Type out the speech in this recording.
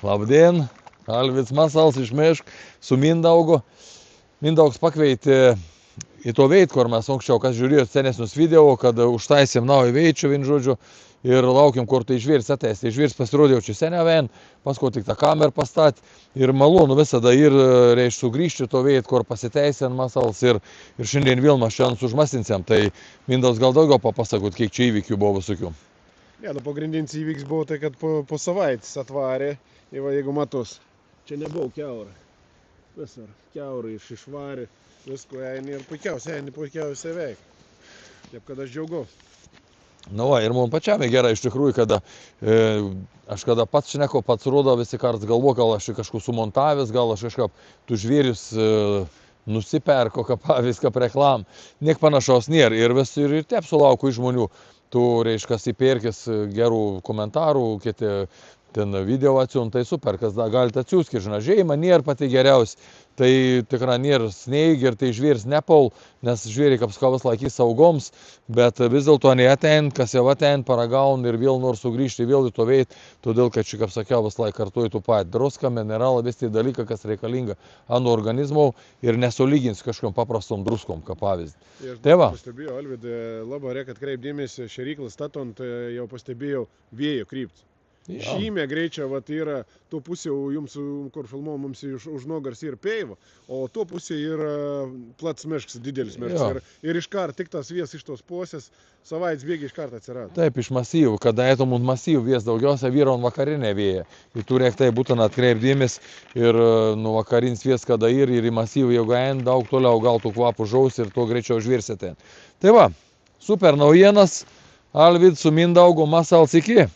Labdien, Alvids Masals iš Mišk su Mindaugu. Mindaugs pakveitė į to veit, kur mes anksčiau, kas žiūrėjo senesnius video, kad užtaisėm naują veičių, vien žodžiu, ir laukiam, kur tai žvirs ateis. Tai žvirs pasirodė jau čia seniau, paskui tik tą kamerą pastatė. Ir malonu visada ir reiš sugrįžti to veit, kur pasiteisė Masals. Ir šiandien vėl mes šiandien užmastinsim. Tai Mindaugs gal daugiau papasakot, kiek čia įvykių buvo visokių. Ne, nu pagrindinis įvyks buvo tai, kad po savaitės atvarė, jeigu matos, čia nebuvo keurą. Visur, keurą išvarė, visko eini ir puikiausiai veik. Taip, kad aš džiaugiuosi. Nu va, ir mums pačiam gerai iš tikrųjų, kada aš kada pats šneko, pats rodo visi kartais galvo, gal aš kažkur sumontavęs, gal aš kažkaip tų žvėrius nusiperko, viską reklam. Niek panašaus nėra. Ir taip sulauku iš žmonių tų, reiškia, įperkis gerų komentarų, kiti ten video atsiunta, tai super, kas galite atsiųsti, žinai, žaima nėra pati geriausia. Tai tikrai nėra sneig ir tai žvėris nepol, nes žvėriai kapskavas laikys saugoms, bet vis dėlto neatein, kas jau atein, paragaun ir vėl nors sugrįžti, vėl į to veit, todėl kad šį kapsakiau vis laik kartuoju tų pat. Druska, mineralą, vis tai dalyką, kas reikalinga ant organizmo ir nesulygins kažkam paprastom druskom, kaip pavyzdį. Tai va. Pastebėjau, Alvidai, labai reikia atkreipdėmėsi, šėryklą statant jau pastebėjau vėjo kryptį. Šymė greičia yra tuo pusė, jums, kur filmuoju, mums už nugaras yra peiva, o tuo pusė yra plats miškas, didelis miškas. Ir iškart tik tas vės iš tos pusės, savaitės bėgiai iškart atsirado. Taip, iš masyvų, kada eitum ant masyvų vės daugiausia vyraun vakarinė vėja. Ir tu reiktai būtent atkreipdėmės ir nu vakarins vės, kada ir į masyvų, jeigu ein daug toliau gal tų kvapų žaus ir to greičiau žvirsite. Tai va, super naujienas, Alvids su Mindaugu, Masals iki.